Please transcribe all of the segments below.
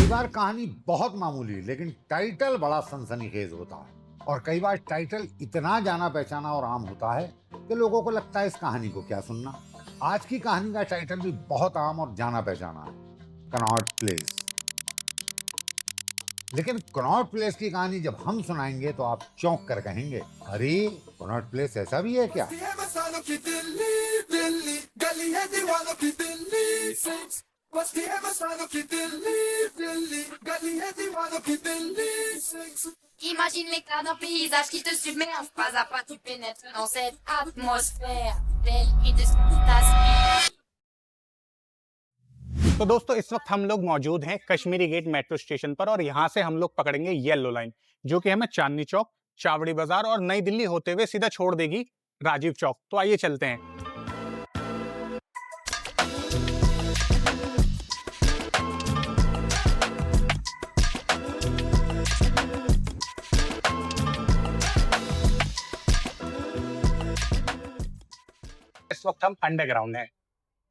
कई बार कहानी बहुत मामूली लेकिन टाइटल बड़ा सनसनीखेज होता है और कई बार टाइटल इतना जाना पहचाना और आम होता है कि लोगों को लगता है इस कहानी को क्या सुनना। आज की कहानी का टाइटल भी बहुत आम और जाना पहचाना है, कनॉट प्लेस। लेकिन कनॉट प्लेस की कहानी जब हम सुनाएंगे तो आप चौंक कर कहेंगे, अरे कनॉट प्लेस ऐसा भी है क्या? Imagine l'éclat d'un paysage qui te submerge, pas à pas tu pénètres dans cette atmosphère belle et de ce qui t'aspire. तो दोस्तों इस वक्त हम लोग मौजूद हैं कश्मीरी गेट मेट्रो स्टेशन पर और यहाँ से हम लोग पकड़ेंगे येलो लाइन जो कि हमें चांदनी चौक, चावड़ी बाजार और नई दिल्ली होते हुए सीधा छोड़ देगी राजीव चौक। तो आइए चलते हैं। इस वक्त हम अंडरग्राउंड हैं।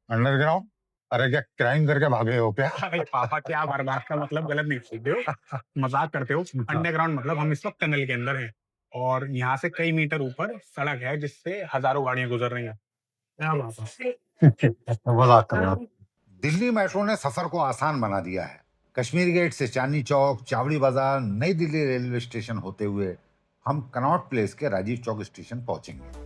अंडरग्राउंड? अरे क्या क्राइम करके भागे हो क्या? अरे पापा, क्या बर्बाद का मतलब गलत नहीं सोचते हो, मजाक करते हो। अंडरग्राउंड मतलब हम इस वक्त टनल के अंदर हैं और यहाँ से कई मीटर ऊपर सड़क है जिससे हजारों गाड़ियां गुजर रही हैं। क्या बात है? मजाक कर रहा हूं। दिल्ली मेट्रो ने सफर को आसान बना दिया है। कश्मीर गेट से चांदनी चौक, चावड़ी बाजार, नई दिल्ली रेलवे स्टेशन होते हुए हम कनॉट प्लेस के राजीव चौक स्टेशन पहुंचेंगे।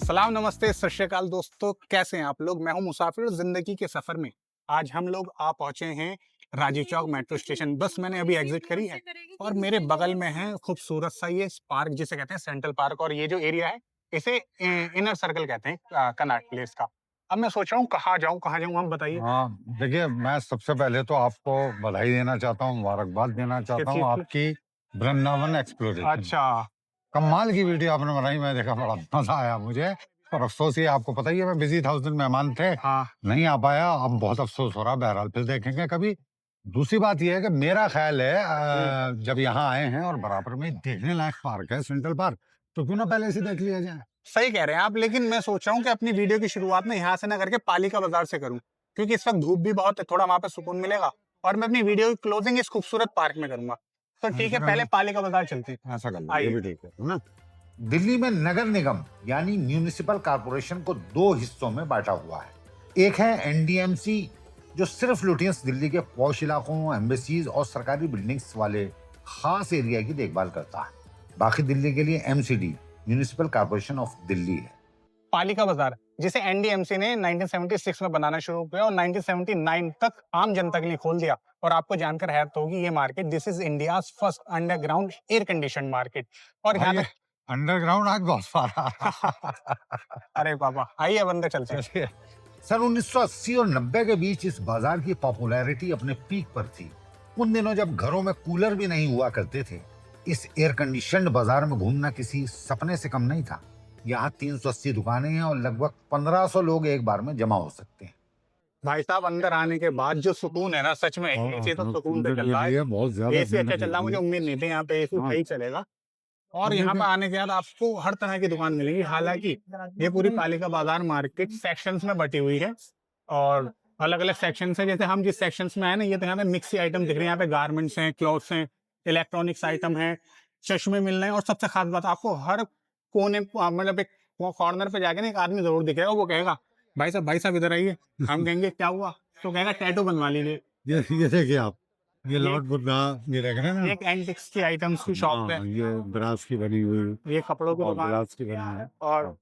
सलाम, नमस्ते, सत श्री अकाल दोस्तों, कैसे हैं आप लोग? मैं हूं मुसाफिर जिंदगी के सफर में। आज हम लोग आ पहुंचे हैं राजीव चौक मेट्रो स्टेशन। बस मैंने अभी एग्जिट करी है और मेरे बगल में है खूबसूरत सा ये पार्क जिसे कहते हैं सेंट्रल पार्क, और ये जो एरिया है इसे इनर सर्कल कहते हैं कनॉट प्लेस का। अब मैं सोच रहा हूँ कहाँ जाऊँ, आप बताइए। हाँ, देखिए, मैं सबसे पहले तो आपको बधाई देना चाहता हूँ, मुबारकबाद देना चाहता हूँ आपकी वृंदावन एक्सप्लोरेशन। अच्छा, कमाल की वीडियो आपने बनाई, मैं देखा, बड़ा मजा आया मुझे। और अफसोस ये, आपको पता ही है, मैं बिजी था उस दिन, मेहमान थे, हाँ नहीं आ पाया। अब बहुत अफसोस हो रहा, बहरहाल फिर देखेंगे कभी। दूसरी बात यह है कि मेरा ख्याल है जब यहाँ आए हैं और बराबर में देखने लायक पार्क है सेंट्रल पार्क, तो क्यों ना पहले से देख लिया जाए। सही कह रहे हैं आप, लेकिन मैं सोच रहा हूँ कि अपनी वीडियो की शुरुआत में यहाँ से ना करके पालिका बाजार से करूँ, क्योंकि इस वक्त धूप भी बहुत है, थोड़ा वहाँ पे सुकून मिलेगा और मैं अपनी वीडियो की क्लोजिंग इस खूबसूरत पार्क में करूंगा। तो ठीक है, पहले पालिका बाजार चलते हैं। ऐसा कर लो, ये भी ठीक है ना। दिल्ली में नगर निगम यानी म्यूनिसिपल कॉर्पोरेशन को दो हिस्सों में बांटा हुआ है। एक है एनडीएमसी, जो सिर्फ लुटियंस दिल्ली के पॉश इलाकों, एम्बेसीज और सरकारी बिल्डिंग्स वाले खास एरिया की देखभाल करता है। बाकी दिल्ली के लिए MCD, municipal corporation of Delhi है। पालिका बाजार, जिसे एनडीएमसी ने 1976 में बनाना शुरू किया और 1979 तक आम जनता के लिए खोल दिया। और आपको जानकर हैरत होगी, ये market this is India's first underground air condition market. और यहाँ तक अंडरग्राउंड आज बहुत सारा। अरे बाबा, आइए अंदर चलते हैं। सन 1980 और 90 के बीच इस बाजार की पॉपुलैरिटी अपने पीक पर थी। उन दिनों जब घरों में कूलर भी नहीं हुआ करते थे, इस एयर कंडीशनड बाजार में घूमना किसी सपने से कम नहीं था। यहाँ 380 दुकानें हैं और लगभग 1500 लोग एक बार में जमा हो सकते हैं। भाई साहब, अंदर आने के बाद जो सुकून है ना, सच में एसी तो सुकून से चल रहा है। बहुत ज्यादा एसी अच्छा चल रहा है, मुझे उम्मीद नहीं थी यहाँ पे एसी सही चलेगा। और यहाँ पे आने के बाद आपको हर तरह की दुकान मिलेगी। हालांकि ये पूरी पालिका बाजार मार्केट सेक्शंस में बटी हुई है और अलग अलग सेक्शंस है। जैसे हम जिस सेक्शंस में आए ना, ये तो यहाँ पे मिक्स आइटम दिख रहे हैं। यहाँ पे गारमेंट्स हैं, क्लॉथ्स हैं, इलेक्ट्रॉनिक्स आइटम है, चश्मे मिल रहे हैं। और सबसे खास बात, आपको हर कोने, मतलब एक कॉर्नर पे जाके ना एक आदमी जरूर दिखेगा, वो कहेगा भाई साहब इधर आइए। हम कहेंगे क्या हुआ, तो कहेगा टैटू बनवा लीजिए। ये देखिए आप, ये लॉर्ड बुद्धा, ये देख रहे हैं ना, एक एंटिक्स की आइटम्स की शॉप है। ये ब्रास की बनी हुई, ये कपड़ों की और दुकान ब्रास की बनी है। और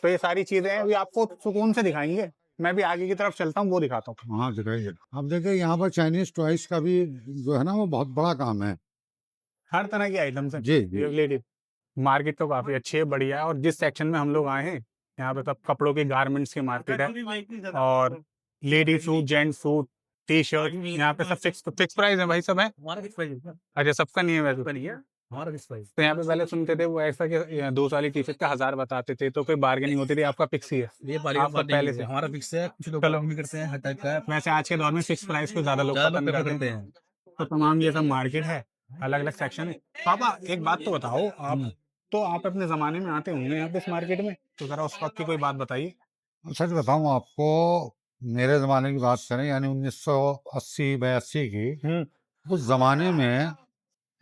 तो ये सारी चीजें हैं, अभी आपको सुकून से दिखाएंगे। मैं भी आगे की तरफ चलता हूँ, वो दिखाता हूँ। हाँ, दिखाइए। अब देखिए, यहाँ पर चाइनीज टॉयज का भी जो है ना, वो बहुत बड़ा काम है। हर तरह की आइटम्स हैं। जी जी। लेडीज मार्केट तो काफी अच्छी है, बढ़िया है। और जिस सेक्शन में हम लोग आए हैं, यहाँ पे सब कपड़ों के गारमेंट्स की मार्केट है और lady suit, gents suit, T shirt, यहाँ पे सब फिक्स प्राइस है। भाई सब है, अच्छा सबका नहीं है वैसे। तो यहाँ पे पहले सुनते थे वो ऐसा कि 2 साल की टी शर्ट का 1000 बताते थे, तो कोई बार्गेनिंग होती थी। आपका फिक्स ही है? ये आपका पहले से हमारा फिक्स है, कुछ लोग भी करते हैं, हर टाइप का है। वैसे आज के दौर में फिक्स प्राइस को ज्यादा लोग ज्यादा पसंद लोग prefer करते करते हैं। हैं। तो तमाम ये सब मार्केट है अलग अलग सेक्शन है। पापा एक बात तो बताओ, आप अपने जमाने में आते होंगे यहाँ पे इस मार्केट में, तो जरा उस वक्त की कोई बात बताइए। सच बताऊं आपको, मेरे ज़माने की बात करें यानी 1980-82 की, उस ज़माने में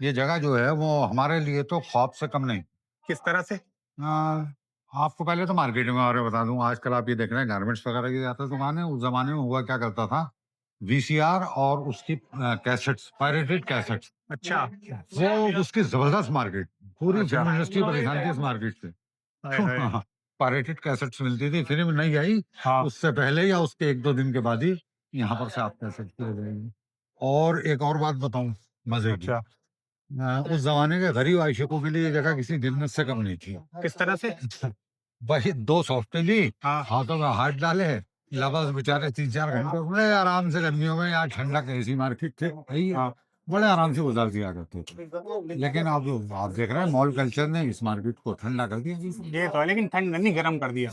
ये जगह जो है वो हमारे लिए तो ख्वाब से कम नहीं। किस तरह से? आपको पहले तो मार्केट में और बता दूं, आजकल आप ये देख रहे हैं गारमेंट्स वगैरह की ज़्यादा दुकान है। उस ज़माने में हुआ क्या करता था, वीसीआर और उसकी कैसेट्स, पायरेटेड कैसेट्स, अच्छा। वो उसकी ज़बरदस्त मार्केट, पूरी अच्छा। फिल्म इंडस्ट्री परेशान थी इस मार्केट से। हाय हाय। पायरेटेड कैसेट्स मिलती थी, फिल्म नहीं आई हाँ। उससे पहले या उसके 1-2 दिन के बाद ही यहाँ पर से आप कैसेट्स ले जाएंगे। और एक और बात बताऊं मजे की, अच्छा। उस जमाने के गरीब आशिकों के लिए ये जगह किसी जन्नत से कम नहीं थी। किस तरह से? वही 2 सॉफ्टें ली, हाँ। हाथों में हाथ डाले, लबस बेचारे 3-4 घंटे बड़े आराम से, गर्मियों में यहाँ ठंडक ऐसी मार्केट थे भाई, हाँ। बड़े आराम से गुजार दिया करते थे। लेकिन अब आप देख रहे हैं मॉल कल्चर ने इस मार्केट को ठंडा कर दिया। ये तो है, लेकिन ठंड नहीं, गर्म कर दिया।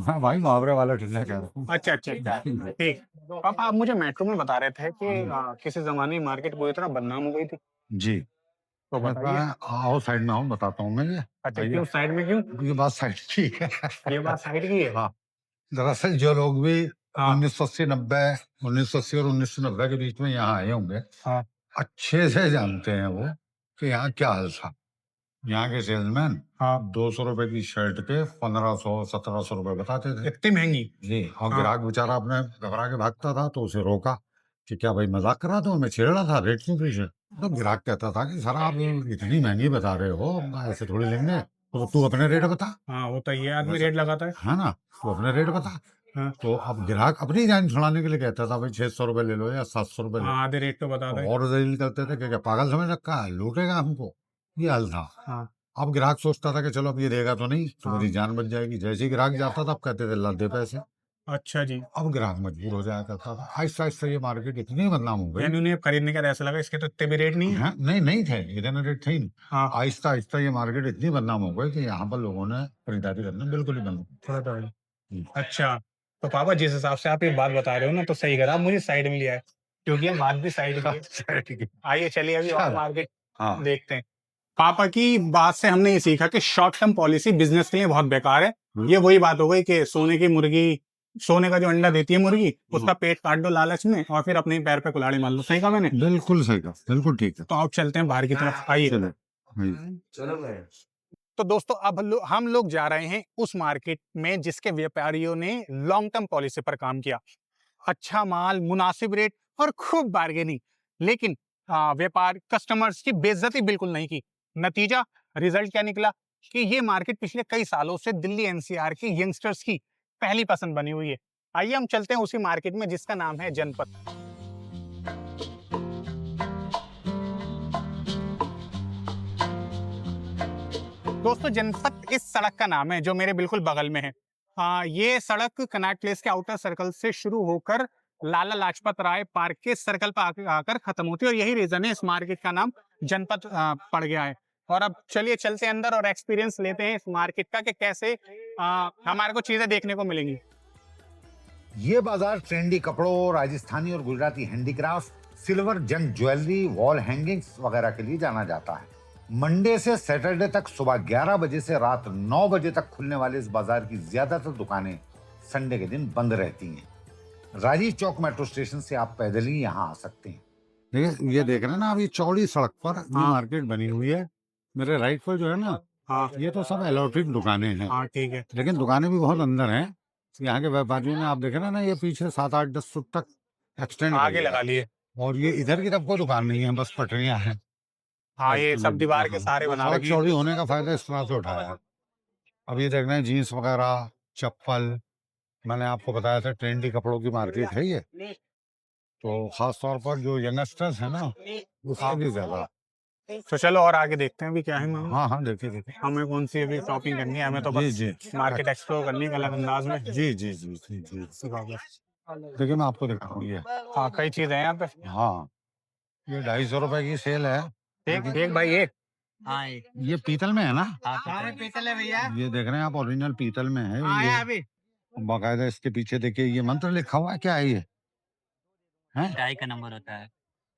हाँ भाई, मुहावरे वाला ठंडा कह रहा हूँ। अच्छा अच्छा अच्छा, ठीक। पापा आप मुझे मेट्रो में बता रहे थे कि किसी जमाने में मार्केट पूरी तरह बदनाम हो गई थी, जी, तो बताइए। आओ साइड में आओ, बताता हूँ मैं ये। अच्छा, आइए। क्यों साइड में क्यों? ये बात साइड की है। ये बात साइड की है। हाँ, दरअसल जो लोग भी हाँ। 1980 और 1990 के बीच में यहाँ आए होंगे, हाँ। अच्छे से जानते हैं वो कि यहाँ क्या हाल था। यहाँ के सेल्समैन हाँ। 200 रुपए की शर्ट के 1500-1700 रुपए बताते थे। इतनी महंगी? जी, और हाँ। ग्राहक बेचारा अपने घबरा के भागता था, तो उसे रोका कि क्या भाई मजाक कर रहा था, मैं छेड़ रहा था, रेट क्यों पूछे? तो ग्राहक कहता था कि सर आप इतनी महंगी बता रहे हो, ऐसे थोड़ी लेंगे, तो तू अपने रेट बता। हाँ, होता ही है, आदमी रेट लगाता है ना, तू अपने रेट बता। हाँ। तो अब ग्राहक अपनी जान छुड़ाने के लिए कहता था भाई 600 रुपए ले लो या 700 रुपए ले लो। हाँ, आधे रेट तो बता दे। और दलील करते थे कि क्या पागल समझ रखा है, लूटेगा हमको, ये हाल था। हाँ। अब ग्राहक सोचता था कि चलो अब ये देगा तो नहीं, तो हाँ। मेरी जान बच जाएगी। जैसे ही ग्राहक जाता था अब कहते थे ला दे पैसे। अच्छा जी। अब ग्राहक मजबूर हो जाया करता था। आहिस्ता आहिस्ता ये मार्केट इतनी बदनाम हो गई। यानी उन्हें खरीदने का ऐसा लगा इसके तो इतने भी रेट नहीं है। हाँ, नहीं थे, इतने रेट थे ही नहीं। हाँ। आहिस्ता आहिस्ता ये मार्केट इतनी बदनाम हो गई कि यहाँ पर लोगों ने खरीदारी करना बिल्कुल ही बंद कर थोड़ा तो दी। अच्छा, तो पापा जिस हिसाब से आप ये बात बता रहे हो ना, तो सही करा, आप मुझे साइड में लिया है, क्योंकि ये बात भी साइड की है। आइए चलिए अभी और चलो। मार्केट हाँ। देखते हैं। पापा की बात से हमने ये सीखा कि शॉर्ट टर्म पॉलिसी बिजनेस के लिए बहुत बेकार है। ये वही बात हो गई कि सोने की मुर्गी, सोने का जो अंडा देती है मुर्गी, उसका पेट काट दो लालच में और फिर अपने ही पैर पे कुल्हाड़ी मार लो। सही कहा मैंने? बिल्कुल सही कहा, बिल्कुल ठीक है। तो आप चलते हैं बाहर की तरफ, आइए। चलो। तो दोस्तों अब हम लोग जा रहे हैं उस मार्केट में जिसके व्यापारियों ने लॉन्ग टर्म पॉलिसी पर काम किया। अच्छा माल, मुनासिब रेट और खूब बार्गेनिंग, लेकिन व्यापार कस्टमर्स की बेइज्जती बिल्कुल नहीं की। नतीजा, रिजल्ट क्या निकला कि ये मार्केट पिछले कई सालों से दिल्ली एनसीआर के यंगस्टर्स की पहली पसंद बनी हुई है। आइए हम चलते हैं उसी मार्केट में जिसका नाम है जनपथ। दोस्तों जनपथ इस सड़क का नाम है जो मेरे बिल्कुल बगल में है। ये सड़क कनॉट प्लेस के आउटर सर्कल से शुरू होकर लाला लाजपत राय पार्क के सर्कल पर आकर खत्म होती है और यही रीजन है इस मार्केट का नाम जनपथ पड़ गया है। और अब चलिए चलते हैं अंदर और एक्सपीरियंस लेते हैं इस मार्केट का कि कैसे हमारे को चीजें देखने को मिलेंगी। ये बाजार ट्रेंडी कपड़ों, राजस्थानी और गुजराती हैंडीक्राफ्ट, सिल्वर जंग ज्वेलरी, वॉल हैंगिंग्स वगैरह के लिए जाना जाता है। मंडे से सैटरडे तक सुबह 11 बजे से रात 9 बजे तक खुलने वाले इस बाजार की ज्यादातर दुकानें संडे के दिन बंद रहती हैं। राजीव चौक मेट्रो स्टेशन से आप पैदल ही यहाँ आ सकते हैं। देखिए, ये देख रहे हैं ना, अभी चौड़ी सड़क पर ये मार्केट बनी हुई है। मेरे राइट पर जो है ना, हाँ, ये तो सब इलेक्ट्रिक दुकानें हैं। हाँ ठीक है। लेकिन दुकानें भी बहुत अंदर हैं। यहाँ के व्यापारियों ने, आप देखे ना, ये पीछे 7-8-10 फुट तक एक्सटेंड आगे लगा लिए। और ये इधर की तरफ कोई दुकान नहीं है, बस पटरियां हैं। हाँ, ये सब दीवार के सारे बना सड़क रखी। चौड़ी होने का फायदा इस तरह से उठाया है। अब ये देख रहे हैं जीन्स वगैरह, चप्पल, मैंने आपको बताया था ट्रेंडी कपड़ों की मार्केट है ये। तो खास तौर पर जो यंगस्टर्स है ना, उसके लिए ज्यादा। तो चलो और आगे देखते हैं अभी क्या है। हाँ, देखिए हमें कौन सी अभी शॉपिंग करनी है, हमें तो बस जी मार्केट एक्सप्लोर करनी है अलग अंदाज में। जी। देखिए मैं आपको दिखाऊँ ये। हाँ, कई चीजें हैं यहाँ पे। हाँ, ये 250 रुपए की सेल है। एक भाई एक। हाँ, ये पीतल में है ना? पीतल है भैया। ये देख रहे हैं आप, ओरिजिनल पीतल में है ये। अभी बाकायदा इसके पीछे देखिए ये मंत्र लिखा हुआ है, क्या है ये? हैं? डाई का नंबर होता है।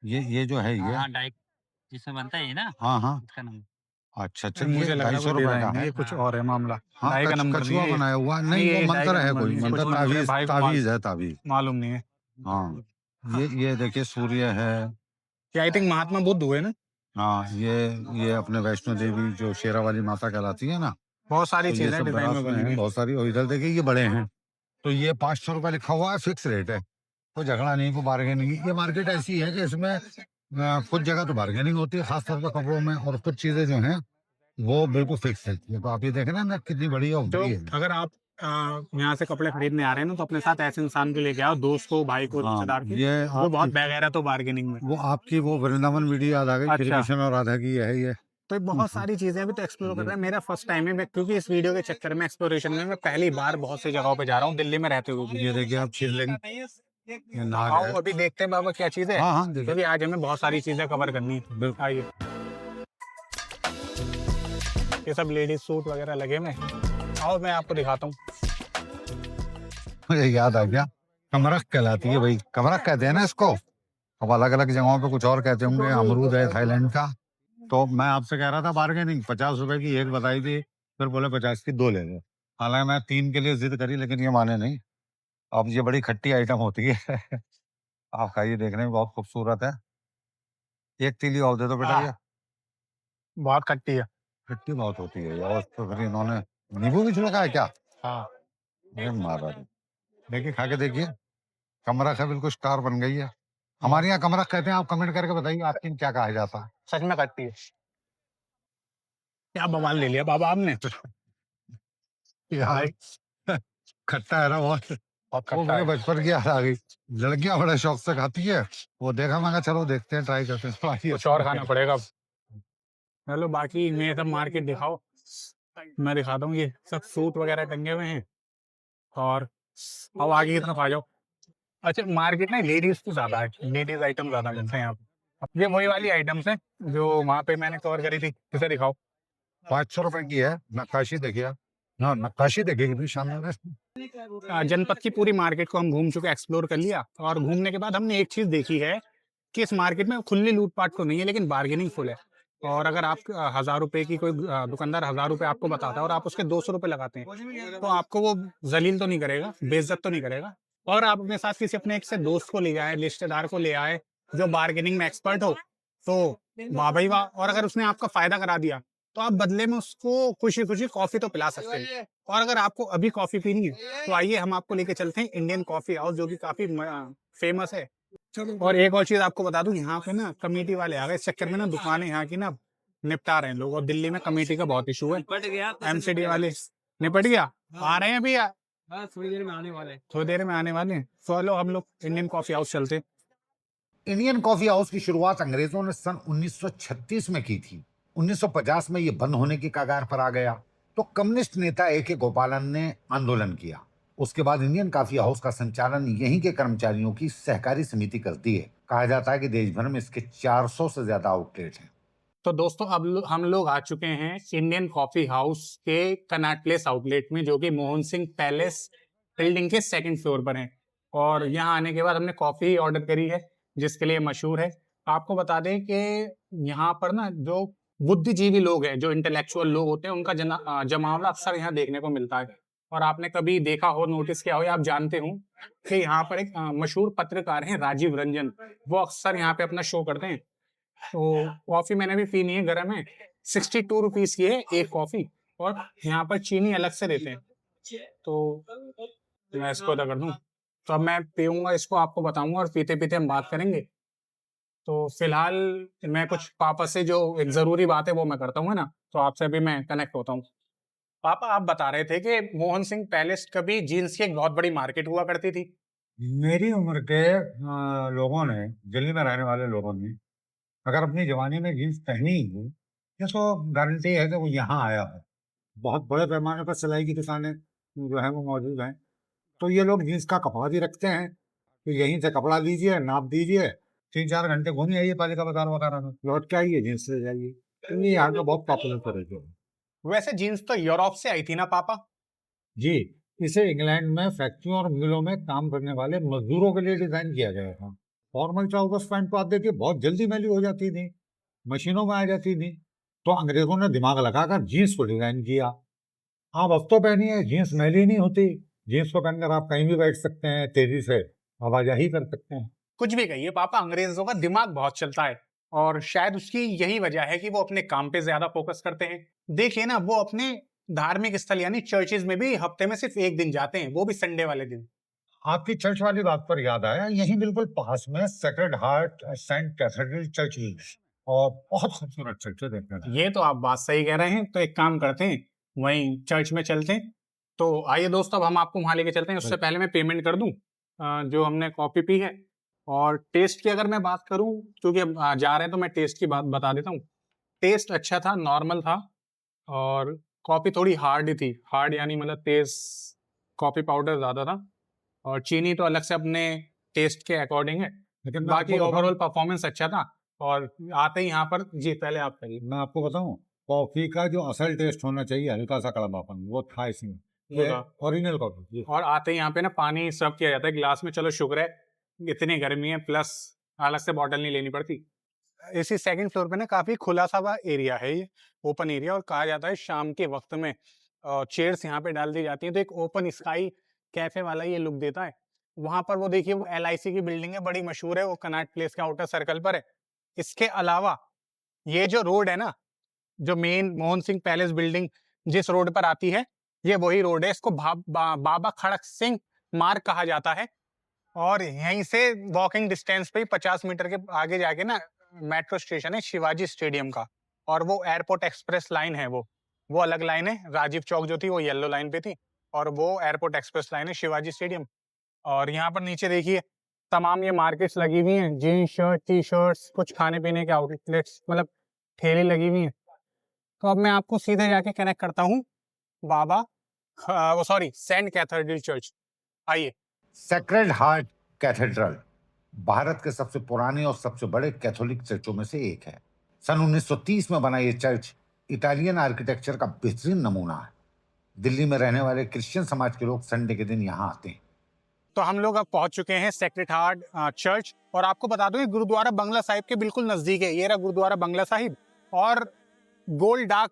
ये जो है ये, हाँ, डाई जिसमें बनता है ये ना, हाँ हाँ, इसका नाम। अच्छा नहीं, चलिए, मुझे लग रहा है 250 वो रुपए का डिजाइन है, है। ये कुछ हाँ। और है मामला। हाँ, ढाई का नंबर नहीं कछुआ है ये। बनाया हुआ नहीं, नहीं, ये वो ढाई का मंत्र है नंबर कोई, नहीं है, मंत्र कुछ मंत्र है, तावीज भाई को तावीज है तावीज। मालूम नहीं है। हाँ, ये देखिए सूर्य है। ये आई थिंक महात्मा बुद्ध हुए ना। हाँ, ये अपने वैष्णो देवी जो शेरावाली माता कहलाती है ना, बहुत सारी तो ये चीजें सब डिजाइन में बनारस में बनी हुई है हैं। बहुत सारी। और इधर देखिए ये बड़े हैं, तो ये 500 रुपये लिखा हुआ है, फिक्स रेट है, कोई झगड़ा नहीं, कोई बार्गेनिंग नहीं। ये मार्केट ऐसी है कि इसमें कुछ जगह तो बार्गेनिंग होती है, खासतौर पर कपड़ों में, और कुछ चीजें जो हैं वो बिल्कुल फिक्स है। ये तो आप ये देख रहे हैं ना कितनी बड़ी और तो बड़ी है। अगर आप यहाँ से कपड़े खरीदने आ रहे हैं ना, तो अपने साथ ऐसे इंसान को लेके आओ, दोस्त को, भाई को, हाँ, रिश्तेदार को, ये वो बहुत आपकी बेगैरत तो बार्गेनिंग में। वो आपकी वो वृंदावन वीडियो याद आ गई, श्री अच्छा, कृष्ण और राधा की है ये। तो ये बहुत सारी चीजें अभी तो एक्सप्लोर कर रहे हैं। मेरा फर्स्ट टाइम है, मैं क्योंकि इस वीडियो के चक्कर में एक्सप्लोरेशन में मैं पहली बार बहुत सी जगहों पे जा रहा हूँ, दिल्ली में रहते हुए भी। ये देखिए आप शिवलिंग, ये नाग आओ है। अभी देखते हैं बाबा क्या चीज है, हाँ हाँ देखिए, क्योंकि आज हमें बहुत सारी चीजें कवर करनी है। बिल्कुल। आइए, ये सब लेडीज सूट वगैरह लगे हुए हैं। आओ मैं आपको दिखाता हूँ। मुझे याद आ गया, कमरख कहलाती है भाई, कमरख कहते हैं ना इसको। अब अलग अलग जगहों पे कुछ और कहते होंगे। अमरूद है थाईलैंड का। तो मैं आपसे कह रहा था बार्गेनिंग, 50 रुपए की एक बताई थी, फिर बोले 50 की दो ले लो। हालांकि मैं 3 के लिए जिद करी, लेकिन ये माने नहीं। अब ये बड़ी खट्टी आइटम होती है। आप खाइए, देखने में बहुत खूबसूरत है। एक तीली और दे दो बेटा, ये बहुत खट्टी है। खट्टी बहुत होती है। और तो फिर इन्होंने नींबू भी छिड़का है क्या? हाँ, अरे मारा, देखिए खा के देखिए, कमरख है, बिल्कुल स्टार बन गई है। हमारे यहाँ कमरख कहते हैं, आप कमेंट करके बताइए आपके यहाँ क्या कहा जाता है। सच में खट्टी है। क्या बवाल ले लिया बाबा आपने। यार खट्टा है ना बहुत। बहुत वो खट्टा मेरे है। बचपन की याद आ गई। लड़कियां बड़े शौक से खाती है, वो देखा, मैं कहा चलो देखते हैं, ट्राई करते हैं। तो आइए, कुछ और खाना पड़ेगा अब। चलो बाकी मैं सब मार्केट दिखाओ, मैं दिखाता हूँ। ये सब सूट वगैरह टंगे हुए हैं, और अब आगे की तरफ आ जाओ। अच्छा, मार्केट ना लेडीज की ज्यादा है, लेडीज आइटम ज्यादा मिलते हैं यहाँ पे। अब ये वही वाली आइटम्स हैं जो वहाँ पे मैंने कवर करी थी। इसे दिखाओ। 500 रुपए की है, नक्काशी देखिए। हाँ, नक्काशी देखिए भी शानदार है। जनपद की पूरी मार्केट को हम घूम चुके, एक्सप्लोर कर लिया, और घूमने के बाद हमने एक चीज देखी है कि इस मार्केट में खुली लूटपाट तो नहीं है, लेकिन बार्गेनिंग फुल है। और अगर आप 1000 रुपए की कोई दुकानदार 1000 रुपए आपको बताता है और आप उसके 200 रुपए लगाते हैं, तो आपको वो जलील तो नहीं करेगा, बेइज्जत तो नहीं करेगा। और आप अपने साथ किसी अपने एक से दोस्त को ले जाए, रिश्तेदार को ले आए जो बार्गेनिंग में एक्सपर्ट हो, तो वाह भाई वाह। और अगर उसने आपका फायदा करा दिया, तो आप बदले में उसको खुशी खुशी कॉफी तो पिला सकते हैं। और अगर आपको अभी कॉफी पीनी है, तो आइए हम आपको लेके चलते हैं इंडियन कॉफी हाउस, जो कि काफी फेमस है। और एक और चीज आपको बता दूं, यहाँ पे ना कमेटी वाले आ गए, इस चक्कर में ना दुकानें यहाँ की ना निपटा रहे हैं लोग। और दिल्ली में कमेटी का बहुत इशू है, एमसीडी वाले निपट गया, आ रहे हैं भैया, थोड़ी देर में आने वाले हैं। चलो हम लोग इंडियन कॉफी हाउस चलते हैं। इंडियन कॉफी हाउस की शुरुआत अंग्रेजों ने सन 1936 में की थी। 1950 में ये बंद होने की कगार पर आ गया, तो कम्युनिस्ट नेता A.K. गोपालन ने आंदोलन किया। उसके बाद इंडियन कॉफी हाउस का संचालन यहीं के कर्मचारियों की सहकारी समिति करती है। कहा जाता है कि देश भर में इसके 400 से ज्यादा आउटलेट हैं। तो दोस्तों अब हम लोग आ चुके हैं इंडियन कॉफी हाउस के कनॉट प्लेस आउटलेट में, जो कि मोहन सिंह पैलेस बिल्डिंग के 2nd फ्लोर पर है। और यहाँ आने के बाद हमने कॉफी ऑर्डर करी है, जिसके लिए मशहूर है। आपको बता दें कि यहाँ पर ना जो बुद्धिजीवी लोग हैं, जो इंटेलेक्चुअल लोग होते हैं, उनका जमावड़ा अक्सर यहाँ देखने को मिलता है। और आपने कभी देखा हो, नोटिस किया हो, या आप जानते हो कि यहाँ पर एक मशहूर पत्रकार हैं राजीव रंजन, वो अक्सर यहाँ पे अपना शो करते हैं। तो कॉफी मैंने भी पीनी है, गर्म है। 62 रुपीज की है एक कॉफी, और यहाँ पर चीनी अलग से देते हैं। तो मैं इसको अदा कर दूं, तो अब मैं पीऊंगा इसको, आपको बताऊंगा, और पीते पीते हम बात करेंगे। तो फिलहाल मैं कुछ पापा से जो एक जरूरी बात है वो मैं करता हूँ, है ना। तो आपसे अभी मैं कनेक्ट होता हूँ। पापा, आप बता रहे थे कि मोहन सिंह पैलेस कभी जीन्स की एक बहुत बड़ी मार्केट हुआ करती थी। मेरी उम्र के लोगों ने, दिल्ली में रहने वाले लोगों ने, अगर अपनी जवानी में जीन्स पहनी ही हो, तो गारंटी है कि वो यहाँ आया है। बहुत बड़े पैमाने पर सिलाई की दुकानें जो है वो मौजूद हैं। तो ये लोग जीन्स का कपड़ा भी रखते हैं, तो यहीं से कपड़ा लीजिए, नाप दीजिए, 3-4 घंटे घूमिए आइए पालिका बाजार वगैरह में, लौट के आइए, जीन्स ले जाइए। तो ये यहाँ का बहुत पॉपुलर तरीका है। वैसे जीन्स तो यूरोप से आई थी ना पापा? जी, इसे इंग्लैंड में फैक्ट्रियों और मिलों में काम करने वाले मजदूरों के लिए डिजाइन किया गया था। फॉर्मल ट्राउजर्स पैंट तो आप देखिए बहुत जल्दी मैली हो जाती थी, मशीनों में आ जाती थी। तो अंग्रेजों ने दिमाग लगाकर जीन्स को डिजाइन किया। आप अब तो पहनिए, जीन्स मैली नहीं होती। जीन्स को पहनकर आप कहीं भी बैठ सकते हैं, तेजी से आवाजाही कर सकते हैं। कुछ भी कहिए पापा, अंग्रेजों का दिमाग बहुत चलता है और शायद उसकी यही वजह है कि वो अपने काम पे ज्यादा फोकस करते हैं। देखिए ना, वो अपने धार्मिक स्थल यानी चर्चेज में भी हफ्ते में सिर्फ एक दिन जाते हैं, वो भी संडे वाले दिन। आपकी चर्च वाली बात पर याद आया, यहीं बिल्कुल पास में Sacred Heart Saint Cathedral church है और बहुत खूबसूरत चर्च है देखने में। ये तो आप बात सही कह रहे हैं, तो एक काम करते हैं, वहीं चर्च में चलते हैं। तो आइए दोस्तों, अब हम आपको वहां लेके चलते हैं। उससे पहले मैं पेमेंट कर दूं जो हमने कॉफी पी है। और टेस्ट की अगर मैं बात करूं, क्योंकि अब जा रहे हैं तो मैं टेस्ट की बात बता देता हूँ। टेस्ट अच्छा था, नॉर्मल था। और कॉफी थोड़ी हार्ड ही थी, हार्ड यानी मतलब तेज, कॉफी पाउडर ज्यादा था। और चीनी तो अलग से अपने टेस्ट के अकॉर्डिंग है, लेकिन बाकी ओवरऑल परफॉर्मेंस अच्छा था। और आते ही यहाँ पर जी, पहले आप करिए। मैं आपको बताऊं, कॉफी का जो असल टेस्ट होना चाहिए, हल्का सा कड़वापन, वो था इसमें। ये ओरिजिनल कॉफी। और आते ही यहाँ पे ना पानी सर्व किया जाता है गिलास में। चलो शुक्र है, इतनी गर्मी है, प्लस अलग से बॉटल नहीं लेनी पड़ती। इसी सेकंड फ्लोर पे ना काफी खुला सा एरिया है, ये ओपन एरिया। और कहा जाता है शाम के वक्त में चेयर्स यहाँ पे डाल दी जाती हैं तो एक ओपन स्काई कैफे वाला ये लुक देता है। वहां पर वो देखिए, वो LIC की बिल्डिंग है, बड़ी मशहूर है, वो कनॉट प्लेस के आउटर सर्कल पर है। इसके अलावा ये जो रोड है ना, जो main Mohan Singh palace building जिस रोड पर आती है, ये वही रोड है। इसको बाबा खड़क सिंह मार्ग कहा जाता है। और यहीं से वॉकिंग डिस्टेंस पे ही 50 मीटर के आगे जाके ना मेट्रो स्टेशन है शिवाजी स्टेडियम का। और वो एयरपोर्ट एक्सप्रेस लाइन है, वो अलग लाइन है। राजीव चौक जो थी वो येलो लाइन पे थी, और वो एयरपोर्ट एक्सप्रेस लाइन है शिवाजी स्टेडियम। और यहाँ पर नीचे देखिए, तमाम ये मार्केट्स लगी हुई हैं, जीन्स शर्ट टी शर्ट्स, कुछ खाने पीने के आउटलेट्स, मतलब ठेले लगी हुई हैं। तो अब मैं आपको सीधे जाके कनेक्ट करता हूँ बाबा वो सॉरी सेंट कैथेड्रल चर्च। आइए। सेक्रेड हार्ट कैथेड्रल भारत के सबसे पुराने और सबसे बड़े कैथोलिक चर्चों में से एक है। सन 1930 में बना ये चर्च इटालियन आर्किटेक्चर का बेहतरीन नमूना है। दिल्ली में रहने वाले क्रिश्चियन समाज के लोग संडे के दिन यहाँ आते हैं। तो हम लोग अब पहुंच चुके हैं सेक्रेड हार्ट चर्च। और आपको बता दूं, ये गुरुद्वारा बंगला साहिब के बिल्कुल नजदीक है। ये रहा गुरुद्वारा बंगला साहिब, और गोल्ड डाक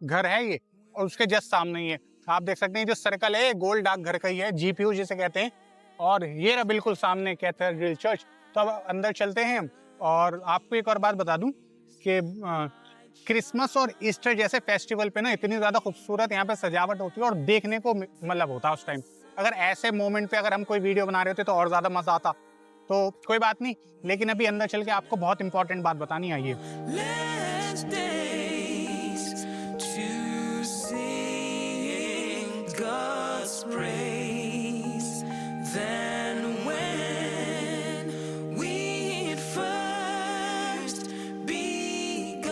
घर है ये, और उसके जस्ट सामने ही है। आप देख सकते हैं जो सर्कल है, गोल्ड डाक घर का ही है, GPU जिसे कहते हैं। और ये रहा बिल्कुल सामने कैथेड्रल चर्च। तो अब अंदर चलते हैं हम। और आपको एक और बात बता दूं कि क्रिसमस और ईस्टर जैसे फेस्टिवल पे ना इतनी ज्यादा खूबसूरत यहाँ पे सजावट होती है और देखने को मतलब होता है उस टाइम। अगर ऐसे मोमेंट पे अगर हम कोई वीडियो बना रहे होते तो और ज्यादा मजा आता। तो कोई बात नहीं, लेकिन अभी अंदर चल के आपको बहुत इंपॉर्टेंट बात बतानी आई है। Last days to sing God's praise than when we had first begun.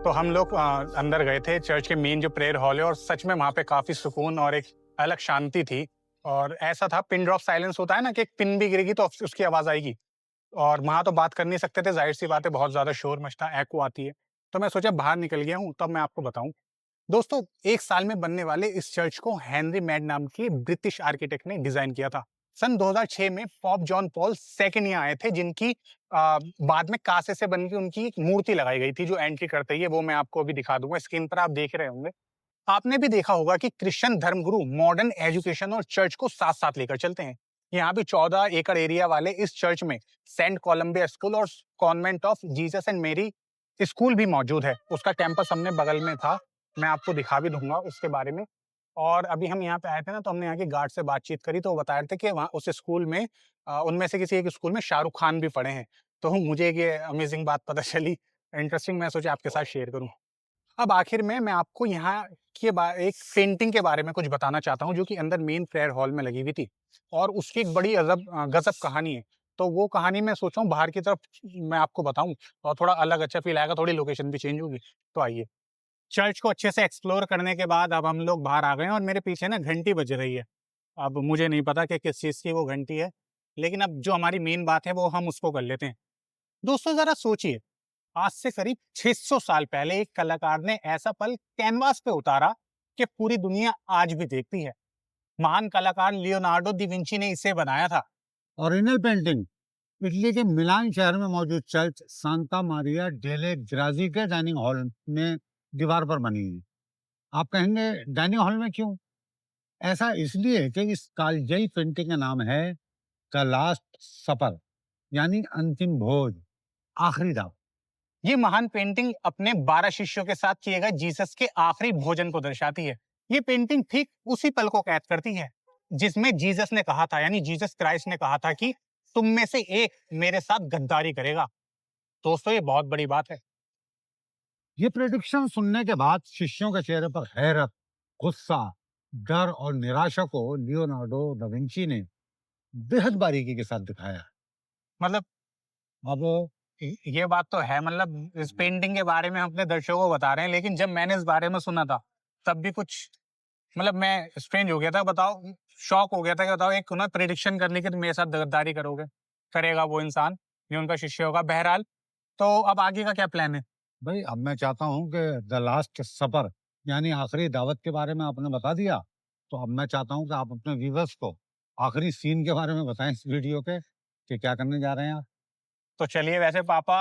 तो हम लोग अंदर गए थे चर्च के मेन जो प्रेयर हॉल है, और सच में वहाँ पे काफी सुकून और एक अलग शांति थी। और ऐसा था, पिन ड्रॉप साइलेंस होता है ना, कि एक पिन भी गिरेगी तो उसकी आवाज आएगी। और वहाँ तो बात कर नहीं सकते थे, जाहिर सी बात है, बहुत ज्यादा शोर मचता, एको आती है। तो मैं सोचा बाहर निकल गया हूँ, तब मैं आपको बताऊं। दोस्तों, एक साल में बनने वाले इस चर्च को हेनरी मैड नाम के ब्रिटिश आर्किटेक्ट ने डिजाइन किया था। सन 2006 में पॉप जॉन पॉल सेकंड यहाँ आए थे, जिनकी बाद में कांसे से बन के उनकी एक मूर्ति लगाई गई थी जो एंट्री करते ही है। वो मैं आपको अभी दिखा दूंगा, स्क्रीन पर आप देख रहे होंगे। आपने भी देखा होगा कि क्रिश्चियन धर्मगुरु मॉडर्न एजुकेशन और चर्च को साथ साथ लेकर चलते हैं। यहाँ भी 14 एकड़ एरिया वाले इस चर्च में सेंट कोलंबिया स्कूल और कॉन्वेंट ऑफ जीसस एंड मेरी स्कूल भी मौजूद है। उसका कैंपस हमने बगल में था, मैं आपको दिखा भी दूंगा उसके बारे में। और अभी हम यहाँ पे आए थे ना, तो हमने यहाँ के गार्ड से बातचीत करी, तो वो बता रहे थे कि वहाँ उस स्कूल में उनमें से किसी एक स्कूल में शाहरुख खान भी पढ़े हैं। तो मुझे ये अमेजिंग बात पता चली, इंटरेस्टिंग, मैं सोचा आपके साथ शेयर करूँ। अब आखिर में मैं आपको यहाँ के एक पेंटिंग के बारे में कुछ बताना चाहता हूँ, जो कि अंदर मेन प्रेयर हॉल में लगी हुई थी। और उसकी एक बड़ी गजब कहानी है। तो वो कहानी मैं सोचा हूँ बाहर की तरफ मैं आपको बताऊं, और थोड़ा अलग अच्छा फील आएगा, थोड़ी लोकेशन भी चेंज होगी। तो आइए, चर्च को अच्छे से एक्सप्लोर करने के बाद अब हम लोग बाहर आ गए हैं, और मेरे पीछे ना घंटी बज रही है। अब मुझे नहीं पता कि किस चीज़ की वो घंटी है, लेकिन अब जो हमारी मेन बात है वो हम उसको कर लेते हैं। दोस्तों, जरा सोचिए, आज से करीब 600 साल पहले एक कलाकार ने ऐसा पल कैनवास पे उतारा कि पूरी दुनिया आज भी देखती है। महान कलाकार लियोनार्डो दा विंची ने इसे बनाया था। ओरिजिनल पेंटिंग इटली के मिलान शहर में मौजूद चर्च सांता मारिया डेले ग्राजी के डाइनिंग हॉल में दीवार पर बनी है। आप कहेंगे डाइनिंग हॉल में क्यों? ऐसा इसलिए कि इस कालजयी पेंटिंग का नाम है द लास्ट सपर, यानी अंतिम भोज, आखिरी दाव। ये महान पेंटिंग अपने 12 शिष्यों के साथ किए गए जीसस के आखिरी भोजन को दर्शाती है। ये पेंटिंग ठीक उसी पल को कैद करती है जिसमें जीसस ने कहा था, यानी जीसस क्राइस्ट ने कहा था कि तुम में से एक मेरे साथ गद्दारी करेगा। दोस्तों, ये बहुत बड़ी बात है। ये प्रेडिक्शन सुनने के बाद शिष्यों के चेहरे पर हैरत, गुस्सा, डर और निराशा को लियोनार्डो दा विंची ने बेहद बारीकी के साथ दिखाया। मतलब अब ये बात तो है, मतलब इस पेंटिंग के बारे में हम अपने दर्शकों को बता रहे हैं, लेकिन जब मैंने इस बारे में सुना था तब भी कुछ मतलब मैं स्ट्रेंज हो गया था। बताओ, शॉक हो गया था कि बताओ एक ना प्रेडिक्शन करने की तुम मेरे साथ गद्दारी करेगा वो इंसान जो उनका शिष्य होगा। बहरहाल, तो अब आगे का क्या प्लान है? भाई, अब मैं चाहता हूं कि द लास्ट सपर यानी आखिरी दावत के बारे में आपने बता दिया, तो अब मैं चाहता हूं कि आप अपने व्यूअर्स को आखिरी सीन के बारे में बताएं इस वीडियो के, कि क्या करने जा रहे हैं आप। तो चलिए, वैसे पापा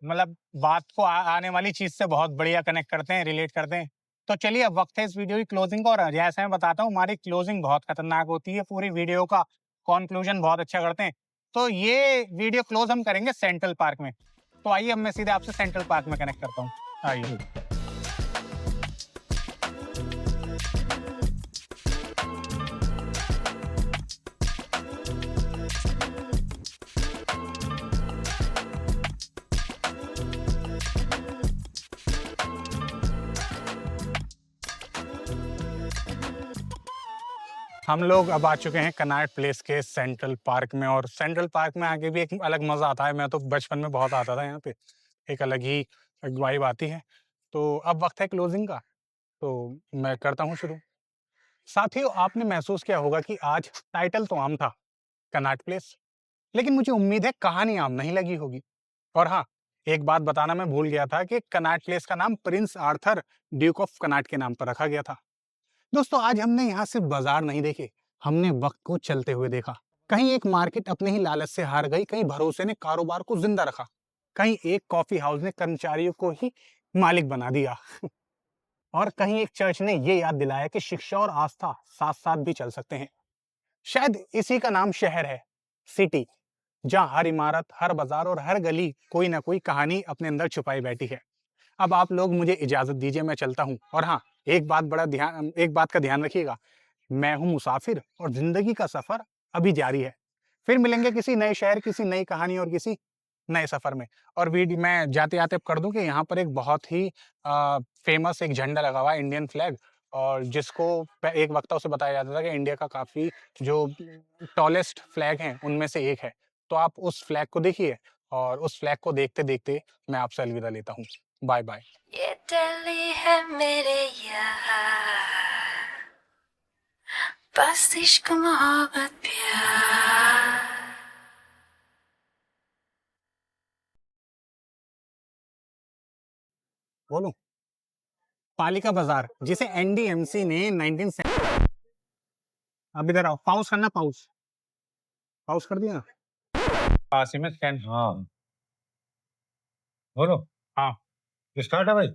मतलब बात को आने वाली चीज से बहुत बढ़िया कनेक्ट करते हैं, रिलेट करते हैं। तो चलिए, अब वक्त है इस वीडियो की क्लोजिंग का, और जैसे मैं बताता हूँ हमारी क्लोजिंग बहुत खतरनाक होती है, पूरी वीडियो का कॉन्क्लूजन बहुत अच्छा करते हैं। तो ये वीडियो क्लोज हम करेंगे सेंट्रल पार्क में। तो आइए, अब मैं सीधे आपसे सेंट्रल पार्क में कनेक्ट करता हूँ। आइए। हम लोग अब आ चुके हैं कनॉट प्लेस के सेंट्रल पार्क में, और सेंट्रल पार्क में आके भी एक अलग मजा आता है। मैं तो बचपन में बहुत आता था यहाँ पे, एक अलग ही वाइब आती है। तो अब वक्त है क्लोजिंग का, तो मैं करता हूँ शुरू। साथियों, आपने महसूस किया होगा कि आज टाइटल तो आम था, कनॉट प्लेस, लेकिन मुझे उम्मीद है कहानी आम नहीं लगी होगी। और हाँ, एक बात बताना मैं भूल गया था कि कनॉट प्लेस का नाम Prince Arthur Duke of Connaught के नाम पर रखा गया था। दोस्तों, आज हमने यहाँ सिर्फ बाजार नहीं देखे, हमने वक्त को चलते हुए देखा। कहीं एक मार्केट अपने ही लालच से हार गई, कहीं भरोसे ने कारोबार को जिंदा रखा, कहीं एक कॉफी हाउस ने कर्मचारियों को ही मालिक बना दिया और कहीं एक चर्च ने ये याद दिलाया कि शिक्षा और आस्था साथ साथ भी चल सकते हैं। शायद इसी का नाम शहर है, सिटी, जहाँ हर इमारत, हर बाजार और हर गली कोई ना कोई कहानी अपने अंदर छुपाई बैठी है। अब आप लोग मुझे इजाजत दीजिए, मैं चलता हूँ। और हाँ, एक बात का ध्यान रखिएगा, मैं हूँ मुसाफिर और जिंदगी का सफर अभी जारी है। फिर मिलेंगे किसी नए शहर, किसी नई कहानी और किसी नए सफर में। और वीडियो मैं जाते आते कर दूं कि यहाँ पर एक बहुत ही फेमस एक झंडा लगा हुआ है, इंडियन फ्लैग, और जिसको एक वक्ता उसे बताया जाता था कि इंडिया का काफी जो टॉलेस्ट फ्लैग हैं उनमें से एक है। तो आप उस फ्लैग को देखिए, और उस फ्लैग को देखते देखते मैं आपसे अलविदा लेता हूँ। Bye bye. ये दिल्ली है मेरे यार, बस इश्क मोहब्बत प्यार। बोलूं, पालिका बाजार, जिसे एनडीएमसी ने 19 अब इधर आओ, पाउस करना, पाउस पाउस कर दिया। हाँ, बोलो। हाँ। स्टार्ट है भाई।